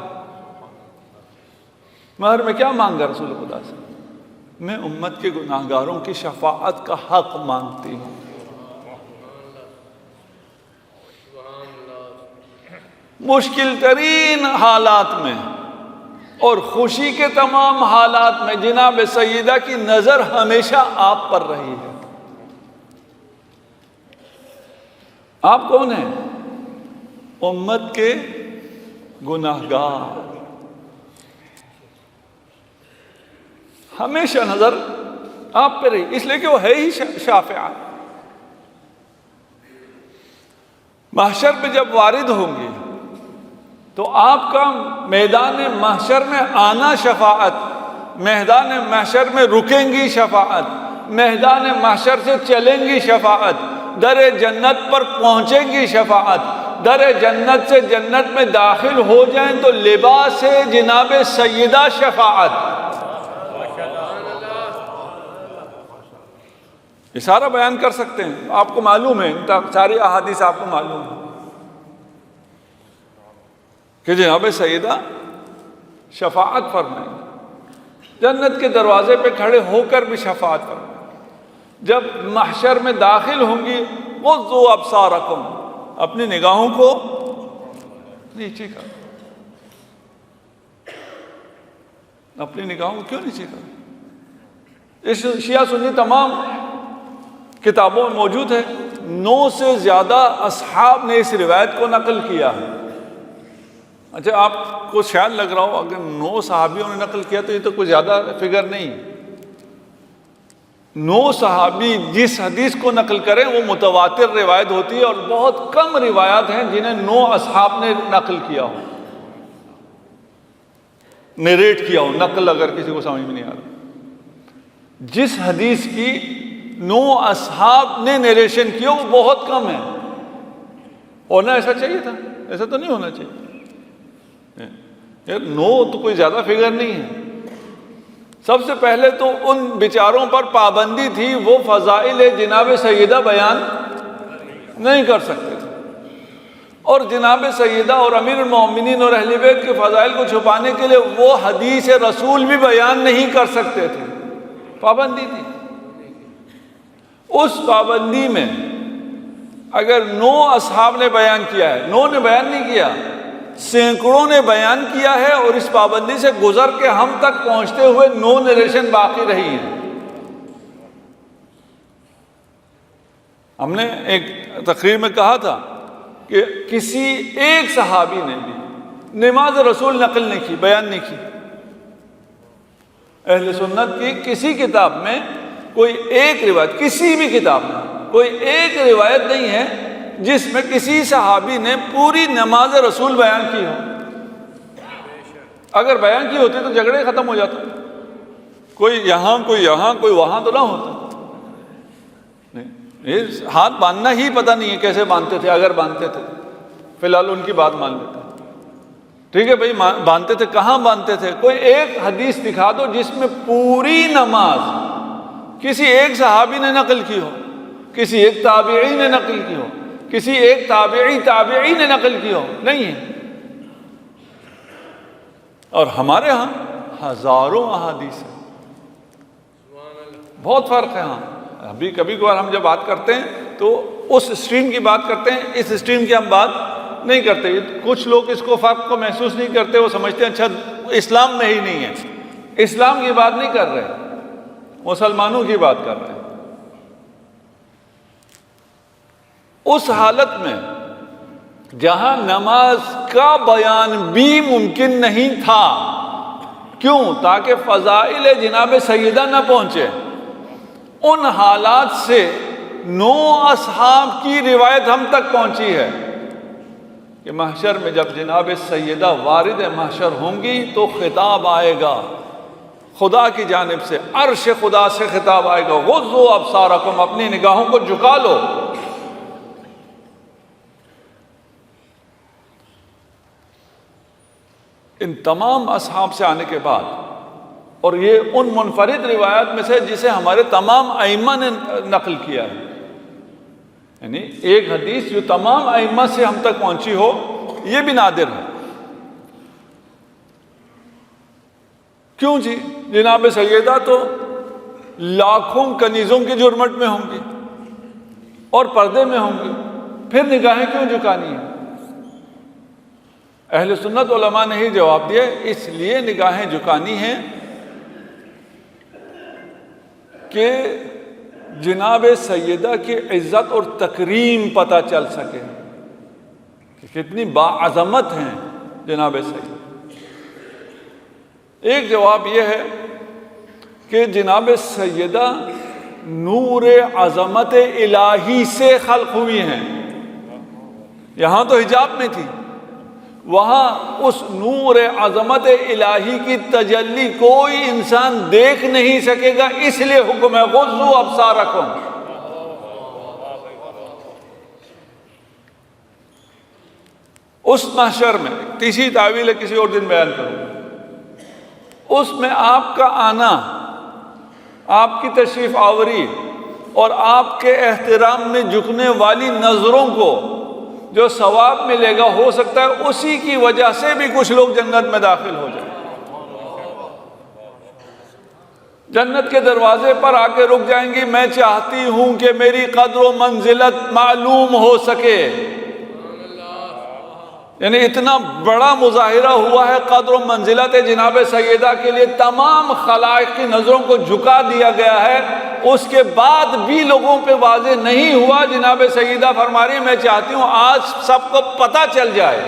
مہر میں کیا مانگا رسول خدا سے؟ میں امت کے گناہگاروں کی شفاعت کا حق مانگتی ہوں۔ مشکل ترین حالات میں اور خوشی کے تمام حالات میں جناب سیدہ کی نظر ہمیشہ آپ پر رہی ہے۔ آپ کون ہیں؟ امت کے گناہگار، ہمیشہ نظر آپ پہ رہی، اس لیے کہ وہ ہے ہی شافعہ۔ محشر پہ جب وارد ہوں گے تو آپ کا میدان محشر میں آنا شفاعت، میدان محشر میں رکیں گی شفاعت، میدان محشر سے چلیں گی شفاعت، در جنت پر پہنچیں گی شفاعت، در جنت سے جنت میں داخل ہو جائیں تو لباس جناب سیدہ شفاعت۔ یہ سارا بیان کر سکتے ہیں، آپ کو معلوم ہے، ساری احادیث آپ کو معلوم ہے کہ جناب سیدہ شفاعت فرمائیں گی، جنت کے دروازے پہ کھڑے ہو کر بھی شفاعت فرمائیں گی۔ جب محشر میں داخل ہوں گی، غضوا ابصارکم، اپنی نگاہوں کو نیچے کر، اپنی نگاہوں کو کیوں نیچے کر؟ اس شیعہ سنی تمام کتابوں میں موجود ہے، 9 سے زیادہ اصحاب نے اس روایت کو نقل کیا ہے۔ اچھا، آپ کو خیال لگ رہا ہو اگر 9 صحابیوں نے نقل کیا تو یہ تو کوئی زیادہ فگر نہیں۔ 9 صحابی جس حدیث کو نقل کریں وہ متواتر روایت ہوتی ہے، اور بہت کم روایات ہیں جنہیں 9 اصحاب نے نقل کیا ہو، نیریٹ کیا ہو۔ نقل اگر کسی کو سمجھ میں نہیں آ رہا، جس حدیث کی 9 اصحاب نے نیریشن کیا وہ بہت کم ہے۔ ہونا ایسا چاہیے تھا، ایسا تو نہیں ہونا چاہیے یار، 9 تو کوئی زیادہ فگر نہیں ہے۔ سب سے پہلے تو ان بیچاروں پر پابندی تھی، وہ فضائل جناب سیدہ بیان نہیں کر سکتے تھے، اور جناب سیدہ اور امیر المومنین اور اہل بیت کے فضائل کو چھپانے کے لیے وہ حدیث رسول بھی بیان نہیں کر سکتے تھے، پابندی تھی۔ اس پابندی میں اگر 9 اصحاب نے بیان کیا ہے، 9 نے بیان نہیں کیا، سینکڑوں نے بیان کیا ہے، اور اس پابندی سے گزر کے ہم تک پہنچتے ہوئے 9 نریشن باقی رہی ہیں۔ ہم نے ایک تقریر میں کہا تھا کہ کسی ایک صحابی نے بھی نماز رسول نقل نہیں کی، بیان نہیں کی۔ اہل سنت کی کسی کتاب میں کوئی ایک روایت، کسی بھی کتاب میں کوئی ایک روایت نہیں ہے جس میں کسی صحابی نے پوری نماز رسول بیان کی ہو۔ اگر بیان کی ہوتی تو جھگڑے ختم ہو جاتے، کوئی یہاں کوئی یہاں کوئی وہاں تو نہ ہوتا۔ نہیں، ہاتھ باندھنا ہی پتہ نہیں ہے کیسے باندھتے تھے، اگر باندھتے تھے، فی الحال ان کی بات مان لیتے ہیں۔ ٹھیک ہے بھائی، باندھتے تھے، کہاں باندھتے تھے؟ کوئی ایک حدیث دکھا دو جس میں پوری نماز کسی ایک صحابی نے نقل کی ہو، کسی ایک تابعی نے نقل کی ہو، کسی ایک تابعی نے نقل کی ہو، نہیں ہے۔ اور ہمارے ہاں ہزاروں احادیث ہیں، بہت فرق ہے۔ ہاں ابھی کبھی کبھار ہم جب بات کرتے ہیں تو اس اسٹریم کی بات کرتے ہیں، اس اسٹریم کی ہم بات نہیں کرتے۔ کچھ لوگ اس کو فرق کو محسوس نہیں کرتے، وہ سمجھتے ہیں اچھا اسلام میں ہی نہیں ہے۔ اسلام کی بات نہیں کر رہے، مسلمانوں کی بات کر رہے ہیں۔ اس حالت میں جہاں نماز کا بیان بھی ممکن نہیں تھا، کیوں؟ تاکہ فضائل جناب سیدہ نہ پہنچے، ان حالات سے 9 اصحاب کی روایت ہم تک پہنچی ہے کہ محشر میں جب جناب سیدہ وارد محشر ہوں گی تو خطاب آئے گا خدا کی جانب سے، عرش خدا سے خطاب آئے گا، غضوا ابصارکم، اپنی نگاہوں کو جھکا لو۔ ان تمام اصحاب سے آنے کے بعد، اور یہ ان منفرد روایات میں سے جسے ہمارے تمام ائمہ نے نقل کیا ہے، یعنی ایک حدیث جو تمام ائمہ سے ہم تک پہنچی ہو، یہ بھی نادر ہے۔ کیوں جی؟ جناب سیدہ تو لاکھوں کنیزوں کی جرمٹ میں ہوں گی اور پردے میں ہوں گی، پھر نگاہیں کیوں جھکانی ہیں؟ اہل سنت علماء نے ہی جواب دیا، اس لیے نگاہیں جھکانی ہیں کہ جناب سیدہ کی عزت اور تکریم پتہ چل سکے کہ کتنی باعظمت ہیں جناب سیدہ۔ ایک جواب یہ ہے کہ جناب سیدہ نور عظمت الہی سے خلق ہوئی ہیں، یہاں تو حجاب میں تھی، وہاں اس نور عظمت الہی کی تجلی کوئی انسان دیکھ نہیں سکے گا، اس لیے حکم ہے غضوا ابصارکم۔ اس محشر میں تیسری تعویل ہے، کسی اور دن بیان کروں، اس میں آپ کا آنا، آپ کی تشریف آوری اور آپ کے احترام میں جھکنے والی نظروں کو جو ثواب ملے گا، ہو سکتا ہے اسی کی وجہ سے بھی کچھ لوگ جنت میں داخل ہو جائیں، جنت کے دروازے پر آ کے رک جائیں گی، میں چاہتی ہوں کہ میری قدر و منزلت معلوم ہو سکے، یعنی اتنا بڑا مظاہرہ ہوا ہے قدر و منزلت جناب سیدہ کے لیے، تمام خلائق کی نظروں کو جھکا دیا گیا ہے، اس کے بعد بھی لوگوں پہ واضح نہیں ہوا۔ جناب سیدہ فرما رہی میں چاہتی ہوں آج سب کو پتہ چل جائے۔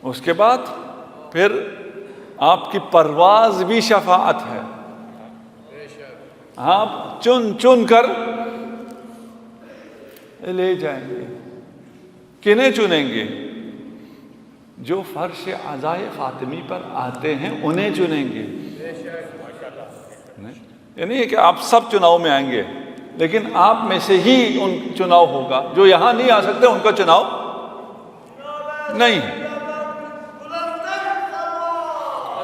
اس کے بعد پھر آپ کی پرواز بھی شفاعت ہے، آپ چن چن کر لے جائیں گے۔ کنہیں چنیں گے؟ جو فرش عزائے فاطمی پر آتے ہیں انہیں چنیں گے، یہ نہیں ہے کہ آپ سب چناؤ میں آئیں گے، لیکن آپ میں سے ہی ان چناؤ ہوگا، جو یہاں نہیں آ سکتے ان کا چناؤ نہیں۔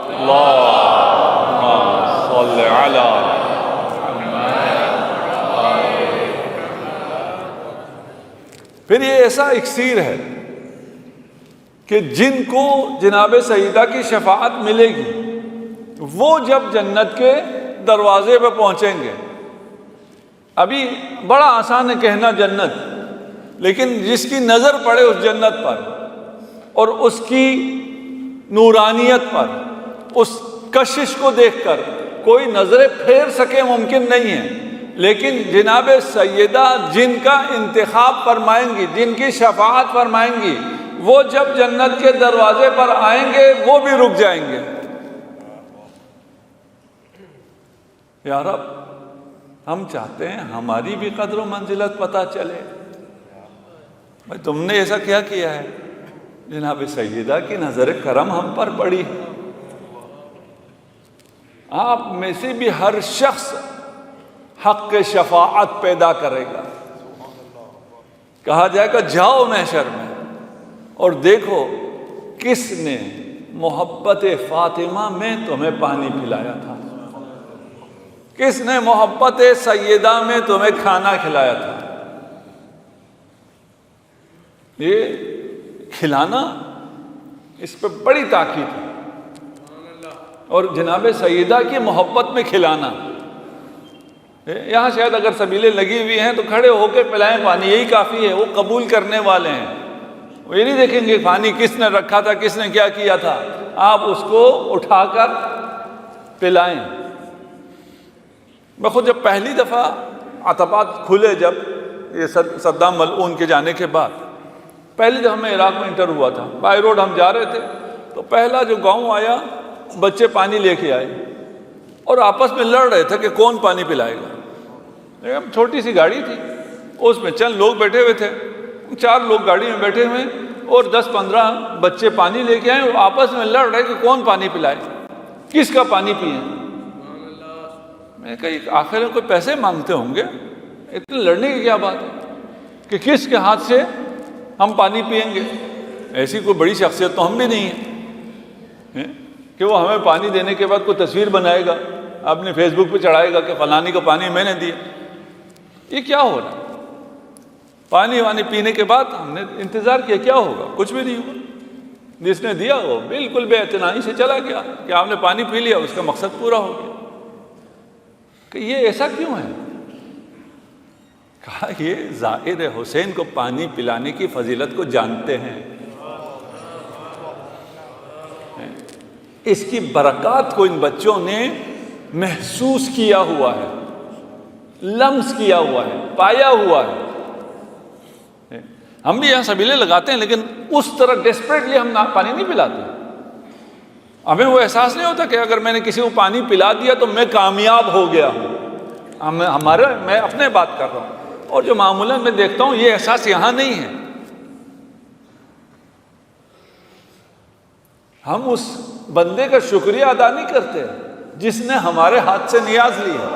اللہم صل علی پھر یہ ایسا اکسیر ہے کہ جن کو جناب سیدہ کی شفاعت ملے گی وہ جب جنت کے دروازے پہ پہنچیں گے، ابھی بڑا آسان ہے کہنا جنت، لیکن جس کی نظر پڑے اس جنت پر اور اس کی نورانیت پر، اس کشش کو دیکھ کر کوئی نظریں پھیر سکے ممکن نہیں ہے، لیکن جناب سیدہ جن کا انتخاب فرمائیں گی، جن کی شفاعت فرمائیں گی، وہ جب جنت کے دروازے پر آئیں گے وہ بھی رک جائیں گے۔ یا رب، ہم چاہتے ہیں ہماری بھی قدر و منزلت پتہ چلے، بھائی تم نے ایسا کیا کیا ہے؟ جناب سیدہ کی نظر کرم ہم پر پڑی، آپ میں سے بھی ہر شخص حق شفاعت پیدا کرے گا۔ کہا جائے گا جاؤ محشر میں اور دیکھو کس نے محبت فاطمہ میں تمہیں پانی پلایا تھا، کس نے محبت سیدہ میں تمہیں کھانا کھلایا تھا۔ یہ کھلانا، اس پہ بڑی تاکید ہے، اور جناب سیدہ کی محبت میں کھلانا۔ یہاں شاید اگر سبیلیں لگی ہوئی ہیں تو کھڑے ہو کے پلائیں پانی، یہی کافی ہے، وہ قبول کرنے والے ہیں، وہ یہ نہیں دیکھیں گے پانی کس نے رکھا تھا، کس نے کیا کیا تھا، آپ اس کو اٹھا کر پلائیں۔ میں خود جب پہلی دفعہ عتبات کھلے، جب یہ صدام ملعون کے جانے کے بعد پہلی دفعہ میں عراق میں انٹر ہوا تھا، بائی روڈ ہم جا رہے تھے تو پہلا جو گاؤں آیا بچے پانی لے کے آئے اور آپس میں لڑ رہے تھے کہ کون پانی پلائے گا۔ چھوٹی سی گاڑی تھی، اس میں چند لوگ بیٹھے ہوئے تھے، 4 لوگ گاڑی میں بیٹھے ہوئے اور 10-15 بچے پانی لے کے آئے اور آپس میں لڑ رہے کہ کون پانی پلائے، کس کا پانی پئیں۔ میں نے کہا آخر میں کوئی پیسے مانگتے ہوں گے، اتنے لڑنے کی کیا بات ہے کہ کس کے ہاتھ سے ہم پانی پئیں گے۔ ایسی کوئی بڑی شخصیت تو ہم بھی نہیں ہیں کہ وہ ہمیں پانی دینے کے بعد کوئی تصویر بنائے گا، اپنے فیس بک پہ چڑھائے گا کہ فلانی کو پانی میں نے دیا۔ یہ کیا ہو رہا ہے؟ پانی وانی پینے کے بعد ہم نے انتظار کیا، کیا ہوگا؟ کچھ بھی نہیں ہوگا۔ جس نے دیا وہ بالکل بے اعتنائی سے چلا گیا کہ آپ نے پانی پی لیا، اس کا مقصد پورا ہو گیا۔ کہ یہ ایسا کیوں ہے؟ کہا یہ زائر حسین کو پانی پلانے کی فضیلت کو جانتے ہیں، اس کی برکات کو ان بچوں نے محسوس کیا ہوا ہے، لمس کیا ہوا ہے، پایا ہوا ہے۔ ہم بھی یہاں سبیلے لگاتے ہیں لیکن اس طرح ڈیسپریٹلی ہم پانی نہیں پلاتے۔ ہمیں وہ احساس نہیں ہوتا کہ اگر میں نے کسی کو پانی پلا دیا تو میں کامیاب ہو گیا ہوں۔ میں اپنے بات کر رہا ہوں، اور جو معمولاً میں دیکھتا ہوں یہ احساس یہاں نہیں ہے۔ ہم اس بندے کا شکریہ ادا نہیں کرتے جس نے ہمارے ہاتھ سے نیاز لی ہے۔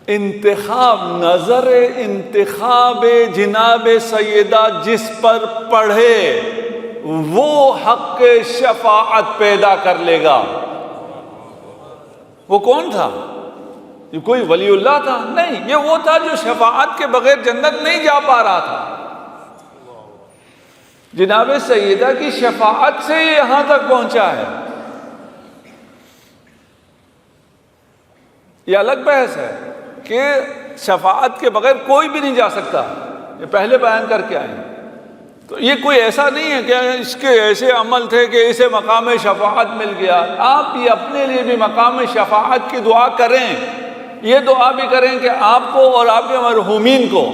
انتخاب، نظر انتخاب جناب سیدہ جس پر پڑھے وہ حق شفاعت پیدا کر لے گا۔ وہ کون تھا؟ یہ کوئی ولی اللہ تھا؟ نہیں، یہ وہ تھا جو شفاعت کے بغیر جنت نہیں جا پا رہا تھا۔ جناب سیدہ کی شفاعت سے یہاں تک پہنچا ہے۔ یہ الگ بحث ہے کہ شفاعت کے بغیر کوئی بھی نہیں جا سکتا، یہ پہلے بیان کر کے آئے۔ تو یہ کوئی ایسا نہیں ہے کہ اس کے ایسے عمل تھے کہ اسے مقام شفاعت مل گیا۔ آپ بھی اپنے لیے بھی مقام شفاعت کی دعا کریں، یہ دعا بھی کریں کہ آپ کو اور آپ کے مرحومین کو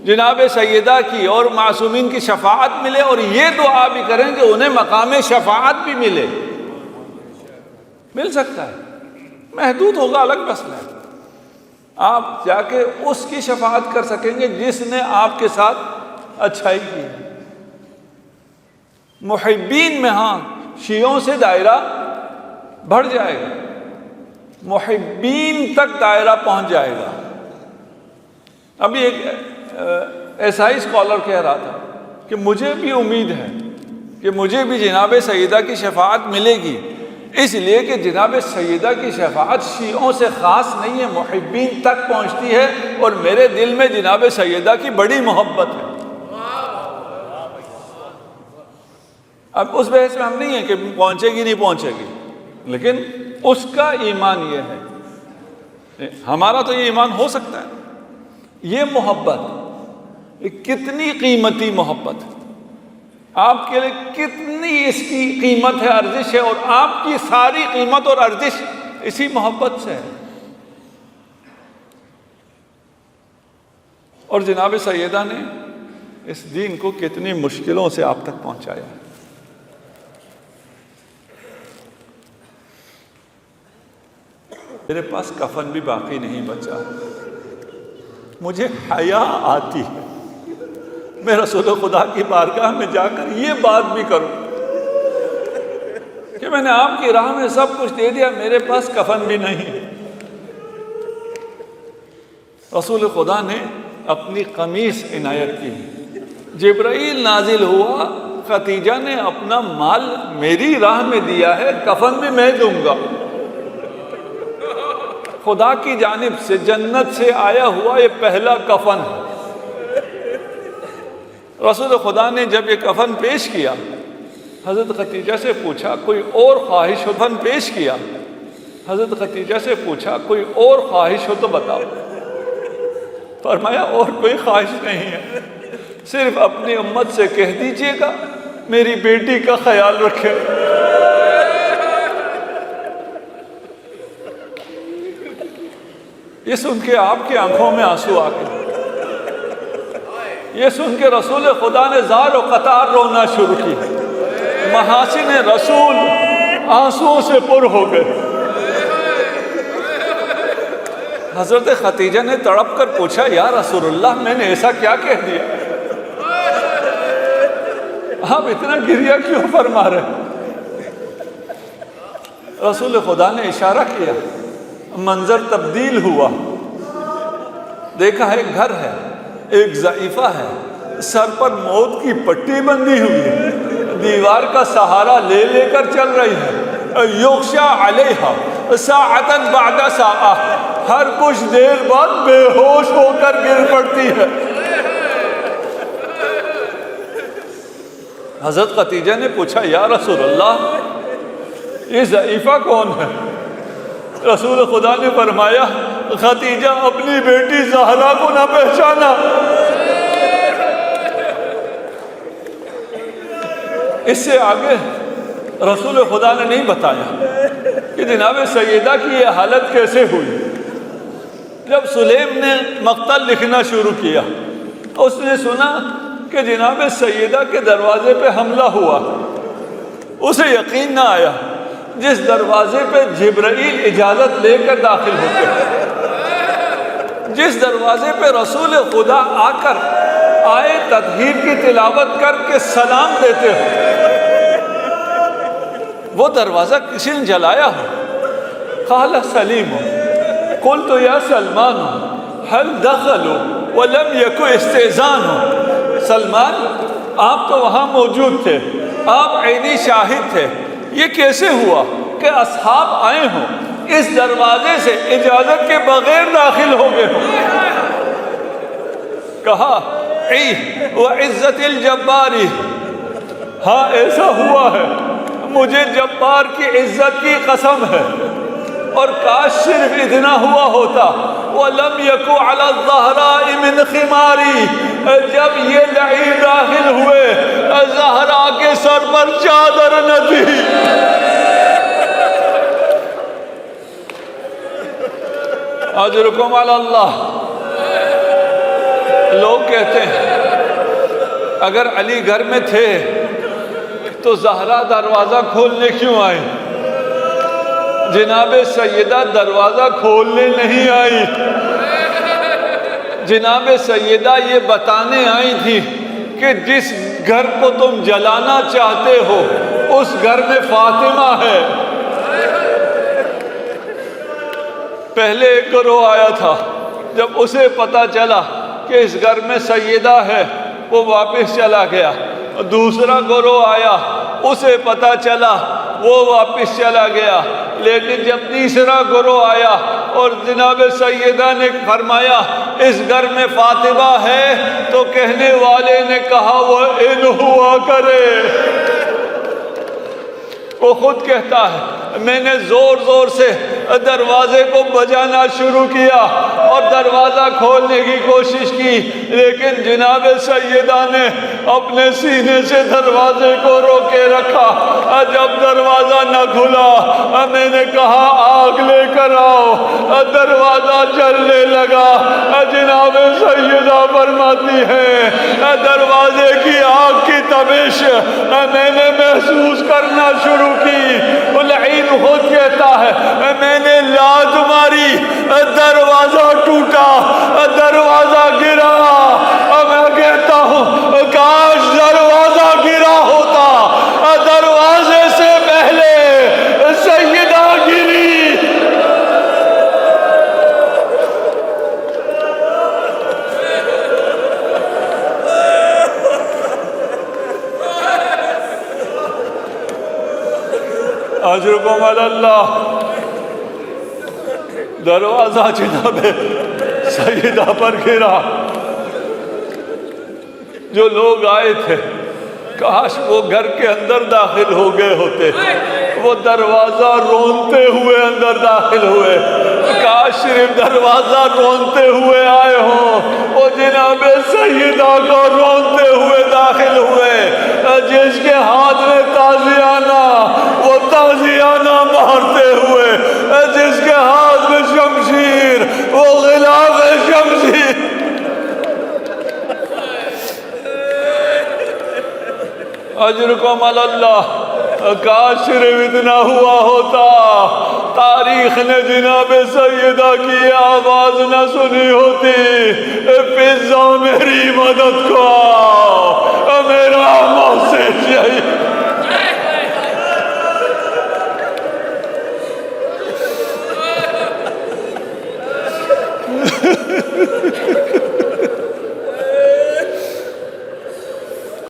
جناب سیدہ کی اور معصومین کی شفاعت ملے، اور یہ دعا بھی کریں کہ انہیں مقام شفاعت بھی ملے۔ مل سکتا ہے، محدود ہوگا، الگ مسئلہ ہے۔ آپ جا کے اس کی شفاعت کر سکیں گے جس نے آپ کے ساتھ اچھائی کی۔ محبین میں ہاں شیعوں سے دائرہ بڑھ جائے گا، محبین تک دائرہ پہنچ جائے گا۔ ابھی ایک عیسائی اسکالر کہہ رہا تھا کہ مجھے بھی امید ہے کہ مجھے بھی جناب سیدہ کی شفاعت ملے گی، اس لیے کہ جناب سیدہ کی شفاعت شیعوں سے خاص نہیں ہے، محبین تک پہنچتی ہے، اور میرے دل میں جناب سیدہ کی بڑی محبت ہے۔ اب اس بحث میں ہم نہیں ہیں کہ پہنچے گی نہیں پہنچے گی، لیکن اس کا ایمان یہ ہے، ہمارا تو یہ ایمان ہو سکتا ہے۔ یہ محبت کتنی قیمتی محبت، آپ کے لیے کتنی اس کی قیمت ہے، ارزش ہے، اور آپ کی ساری قیمت اور ارزش اسی محبت سے ہے۔ اور جناب سیدہ نے اس دین کو کتنی مشکلوں سے آپ تک پہنچایا۔ میرے پاس کفن بھی باقی نہیں بچا، مجھے حیا آتی ہے میں رسول خدا کی بارگاہ میں جا کر یہ بات بھی کروں کہ میں نے آپ کی راہ میں سب کچھ دے دیا، میرے پاس کفن بھی نہیں۔ رسول خدا نے اپنی قمیص عنایت کی، جبرائیل نازل ہوا، خدیجہ نے اپنا مال میری راہ میں دیا ہے، کفن بھی میں دوں گا۔ خدا کی جانب سے جنت سے آیا ہوا یہ پہلا کفن ہے۔ رسول خدا نے جب یہ کفن پیش کیا، حضرت خدیجہ سے پوچھا کوئی اور خواہش ہو؟ فن پیش کیا. حضرت خدیجہ سے پوچھا کوئی اور خواہش ہو تو بتاؤ. فرمایا اور کوئی خواہش نہیں ہے، صرف اپنی امت سے کہہ دیجئے گا میری بیٹی کا خیال رکھے. یہ سن کے آپ کی آنکھوں میں آنسو آ گئے. یہ سن کے رسول خدا نے زار و قطار رونا شروع کی. محاسن رسول آنسوؤں سے پر ہو گئے. حضرت خدیجہ نے تڑپ کر پوچھا یا رسول اللہ میں نے ایسا کیا کہہ دیا؟ آپ اتنا گریہ کیوں فرما رہے؟ رسول خدا نے اشارہ کیا. منظر تبدیل ہوا. دیکھا ایک گھر ہے، ایک ضعیفہ ہے، سر پر موت کی پٹی بندھی ہوئی ہے، دیوار کا سہارا لے لے کر چل رہی ہے. یغشا علیہا ساعتاً بعد ساعہ، ہر کچھ دیر بعد بے ہوش ہو کر گر پڑتی ہے. حضرت خدیجہ نے پوچھا یا رسول اللہ یہ ضعیفہ کون ہے؟ رسول خدا نے فرمایا خدیجہ اپنی بیٹی زہرا کو نہ پہچانا. اس سے آگے رسول خدا نے نہیں بتایا کہ جناب سیدہ کی یہ حالت کیسے ہوئی. جب سلیم نے مقتل لکھنا شروع کیا تو اس نے سنا کہ جناب سیدہ کے دروازے پہ حملہ ہوا. اسے یقین نہ آیا. جس دروازے پہ جبرائیل اجازت لے کر داخل ہوتے ہیں، جس دروازے پہ رسول خدا آ کر آئے تطہیر کی تلاوت کر کے سلام دیتے ہو، وہ دروازہ کسی نے جلایا ہو. قال سلیم قلت یا سلمان هل دخلوا ولم يكن استئذان. سلمان آپ تو وہاں موجود تھے، آپ عینی شاہد تھے. یہ کیسے ہوا کہ اصحاب آئے ہوں اس دروازے سے اجازت کے بغیر داخل ہو گئے ہوں؟ کہا ای وعزت الجباری، ہاں ایسا ہوا ہے، مجھے جبار کی عزت کی قسم ہے. اور کاش صرف اتنا ہوا ہوتا. وَلَمْ يَكُ عَلَى الزَّهْرَاءِ مِنْ خِمَارِي، جب یہ لعین داخل ہوئے زہرا کے سر پر چادر نہ تھی. اجرکم علی اللہ. لوگ کہتے ہیں اگر علی گھر میں تھے تو زہرا دروازہ کھولنے کیوں آئی؟ جناب سیدہ دروازہ کھولنے نہیں آئی. جناب سیدہ یہ بتانے آئی تھی کہ جس گھر کو تم جلانا چاہتے ہو اس گھر میں فاطمہ ہے. پہلے ایک گروہ آیا تھا، جب اسے پتا چلا کہ اس گھر میں سیدہ ہے وہ واپس چلا گیا. دوسرا گروہ آیا، اسے پتا چلا وہ واپس چلا گیا. لیکن جب تیسرا گروہ آیا اور جناب سیدہ نے فرمایا اس گھر میں فاطمہ ہے، تو کہنے والے نے کہا وہ ان ہوا کرے. وہ خود کہتا ہے میں نے زور زور سے دروازے کو بجانا شروع کیا اور دروازہ کھولنے کی کوشش کی، لیکن جناب سیدہ نے اپنے سینے سے دروازے کو روکے رکھا. جب دروازہ نہ کھلا میں نے کہا آگ لے کر آؤ. دروازہ جلنے لگا. جناب سیدہ فرماتی ہے دروازے کی آگ کی تبش میں نے محسوس کرنا شروع کی. العین خود کہتا ہے میں نے لات ماری، دروازہ ٹوٹا، دروازہ گرا. میں کہتا ہوں کاش دروازہ گرا ہوتا، دروازے سے پہلے سیدہ گری. اجرکم علی اللہ. دروازہ جناب سیدہ پر گرا. جو لوگ آئے تھے کاش وہ گھر کے اندر داخل ہو گئے ہوتے، وہ دروازہ رونتے ہوئے اندر داخل ہوئے، کاش صرف دروازہ رونتے ہوئے آئے ہوں، وہ جناب سیدہ کو رونتے ہوئے داخل ہوئے، جس کے ہاتھ میں تازیانہ وہ تازیانہ مارتے ہوئے، جس کے ہاتھ میں شمشیر وہ غلاف شمشیر۔ اجرکم علی اللہ۔ کاش صرف اتنا ہوا ہوتا، تاریخ نے جناب سیدہ کی آواز نہ سنی ہوتی، فضا میری مدد کو آؤ، میرا محسن شہید۔